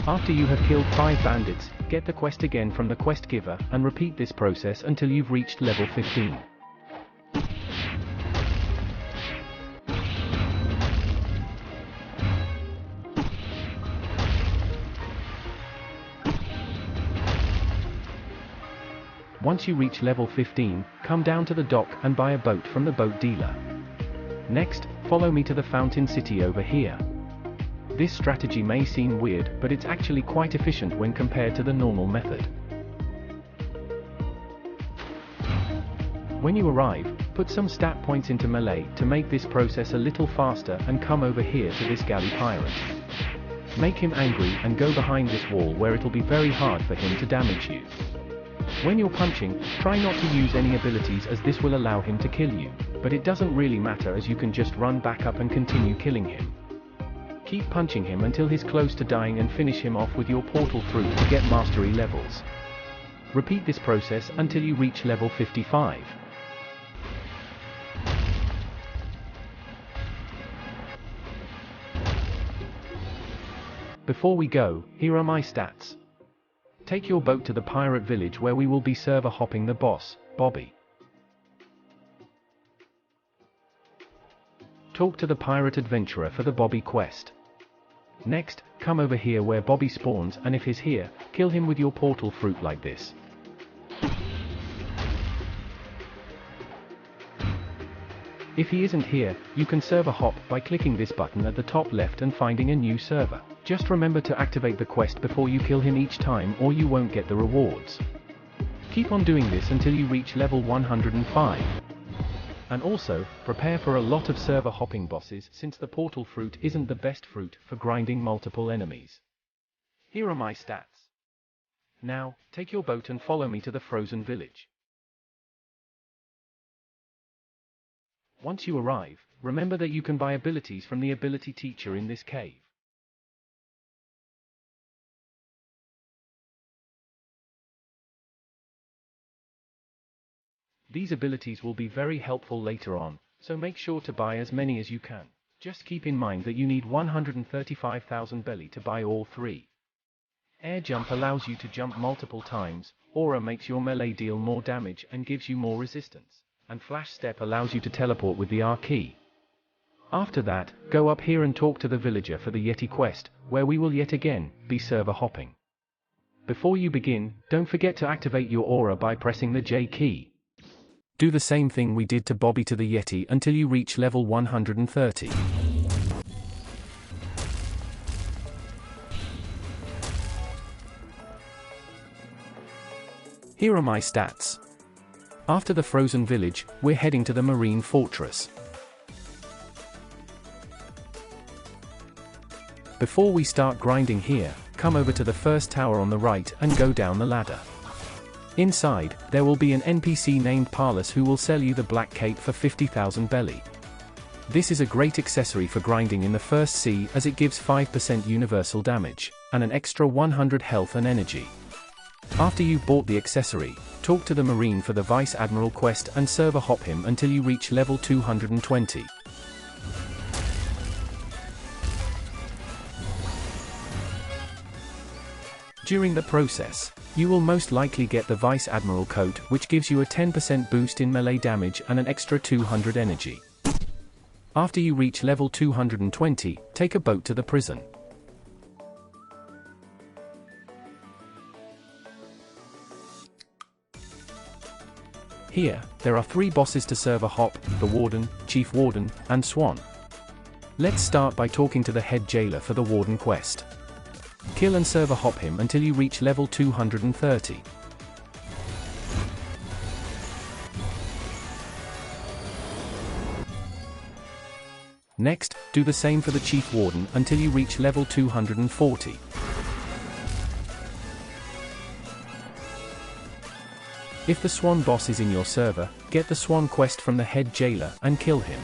After you have killed 5 bandits, get the quest again from the quest giver and repeat this process until you've reached level 15. Once you reach level 15, come down to the dock and buy a boat from the boat dealer. Next, follow me to the Fountain City over here. This strategy may seem weird, but it's actually quite efficient when compared to the normal method. When you arrive, put some stat points into melee to make this process a little faster and come over here to this galley pirate. Make him angry and go behind this wall where it'll be very hard for him to damage you. When you're punching, try not to use any abilities as this will allow him to kill you, but it doesn't really matter as you can just run back up and continue killing him. Keep punching him until he's close to dying and finish him off with your portal fruit to get mastery levels. Repeat this process until you reach level 55. Before we go, here are my stats. Take your boat to the pirate village where we will be server hopping the boss, Bobby. Talk to the pirate adventurer for the Bobby quest. Next, come over here where Bobby spawns, and if he's here, kill him with your portal fruit like this. If he isn't here, you can server hop by clicking this button at the top left and finding a new server. Just remember to activate the quest before you kill him each time or you won't get the rewards. Keep on doing this until you reach level 105. And also, prepare for a lot of server hopping bosses since the portal fruit isn't the best fruit for grinding multiple enemies. Here are my stats. Now, take your boat and follow me to the frozen village. Once you arrive, remember that you can buy abilities from the ability teacher in this cave. These abilities will be very helpful later on, so make sure to buy as many as you can. Just keep in mind that you need 135,000 belly to buy all 3. Air jump allows you to jump multiple times, aura makes your melee deal more damage and gives you more resistance, and flash step allows you to teleport with the R key. After that, go up here and talk to the villager for the Yeti quest, where we will yet again be server hopping. Before you begin, don't forget to activate your aura by pressing the J key. Do the same thing we did to Bobby to the Yeti until you reach level 130. Here are my stats. After the frozen village, we're heading to the marine fortress. Before we start grinding here, come over to the first tower on the right and go down the ladder. Inside, there will be an NPC named Parlus who will sell you the Black Cape for 50,000 belly. This is a great accessory for grinding in the first sea as it gives 5% universal damage, and an extra 100 health and energy. After you've bought the accessory, talk to the Marine for the Vice Admiral quest and server hop him until you reach level 220. During the process, you will most likely get the Vice Admiral coat, which gives you a 10% boost in melee damage and an extra 200 energy. After you reach level 220, take a boat to the prison. Here, there are 3 bosses to server hop, the Warden, Chief Warden, and Swan. Let's start by talking to the head jailer for the Warden quest. Kill and server hop him until you reach level 230. Next, do the same for the Chief Warden until you reach level 240. If the Swan boss is in your server, get the Swan quest from the head jailer and kill him.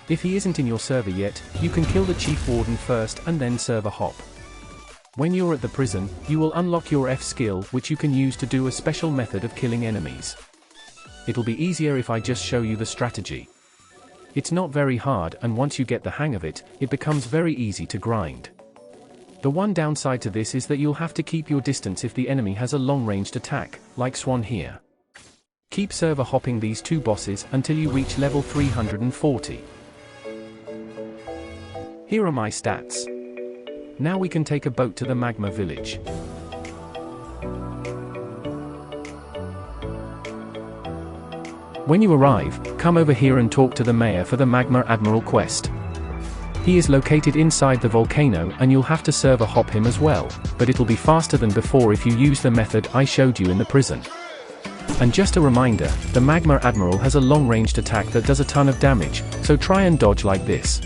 If he isn't in your server yet, you can kill the Chief Warden first and then server hop. When you're at the prison, you will unlock your F skill, which you can use to do a special method of killing enemies. It'll be easier if I just show you the strategy. It's not very hard, and once you get the hang of it, it becomes very easy to grind. The one downside to this is that you'll have to keep your distance if the enemy has a long-ranged attack, like Swan here. Keep server hopping these two bosses until you reach level 340. Here are my stats. Now we can take a boat to the Magma Village. When you arrive, come over here and talk to the mayor for the Magma Admiral quest. He is located inside the volcano and you'll have to server hop him as well, but it'll be faster than before if you use the method I showed you in the prison. And just a reminder, the Magma Admiral has a long-ranged attack that does a ton of damage, so try and dodge like this.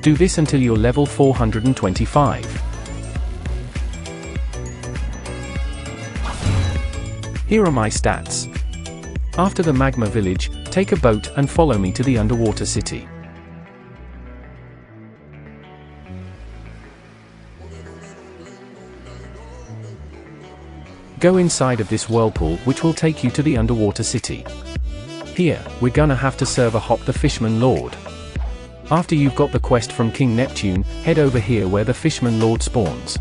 Do this until you're level 425. Here are my stats. After the Magma Village, take a boat and follow me to the underwater city. Go inside of this whirlpool which will take you to the underwater city. Here, we're gonna have to server hop the Fishman Lord. After you've got the quest from King Neptune, head over here where the Fishman Lord spawns.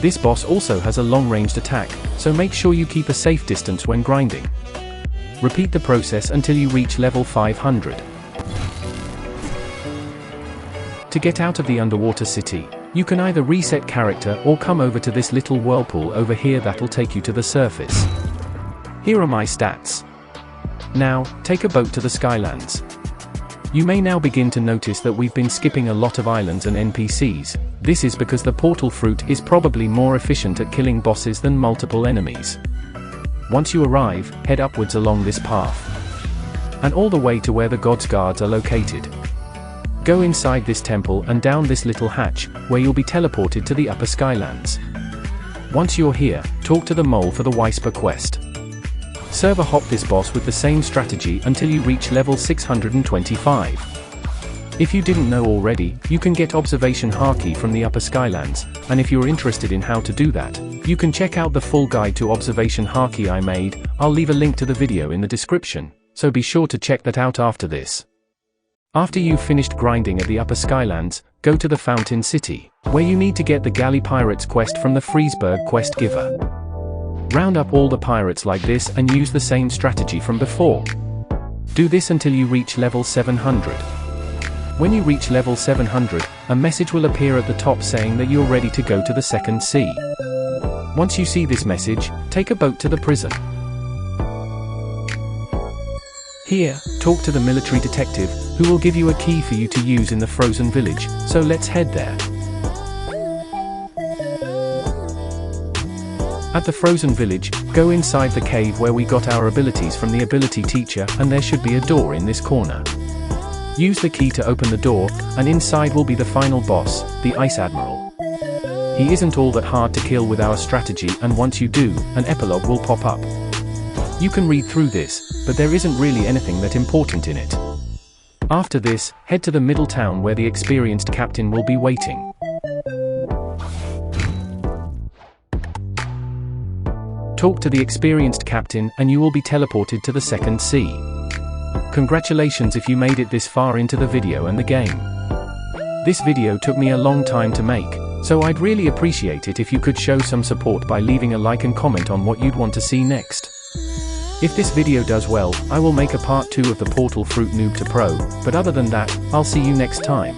This boss also has a long-ranged attack, so make sure you keep a safe distance when grinding. Repeat the process until you reach level 500. To get out of the underwater city, you can either reset character or come over to this little whirlpool over here that'll take you to the surface. Here are my stats. Now, take a boat to the Skylands. You may now begin to notice that we've been skipping a lot of islands and NPCs. This is because the portal fruit is probably more efficient at killing bosses than multiple enemies. Once you arrive, head upwards along this path. And all the way to where the God's Guards are located. Go inside this temple and down this little hatch, where you'll be teleported to the Upper Skylands. Once you're here, talk to the mole for the Whisper quest. Server hop this boss with the same strategy until you reach level 625. If you didn't know already, you can get Observation Haki from the Upper Skylands, and if you're interested in how to do that, you can check out the full guide to Observation Haki I made. I'll leave a link to the video in the description, so be sure to check that out after this. After you've finished grinding at the Upper Skylands, go to the Fountain City, where you need to get the Galley Pirates quest from the Freesburg quest giver. Round up all the pirates like this and use the same strategy from before. Do this until you reach level 700. When you reach level 700, a message will appear at the top saying that you're ready to go to the Second Sea. Once you see this message, take a boat to the prison. Here, talk to the military detective, who will give you a key for you to use in the Frozen Village, so let's head there. At the Frozen Village, go inside the cave where we got our abilities from the ability teacher, and there should be a door in this corner. Use the key to open the door, and inside will be the final boss, the Ice Admiral. He isn't all that hard to kill with our strategy, and once you do, an epilogue will pop up. You can read through this, but there isn't really anything that important in it. After this, head to the middle town where the experienced captain will be waiting. Talk to the experienced captain and you will be teleported to the Second Sea. Congratulations if you made it this far into the video and the game. This video took me a long time to make, so I'd really appreciate it if you could show some support by leaving a like and comment on what you'd want to see next. If this video does well, I will make a part 2 of the Portal Fruit Noob to Pro, but other than that, I'll see you next time.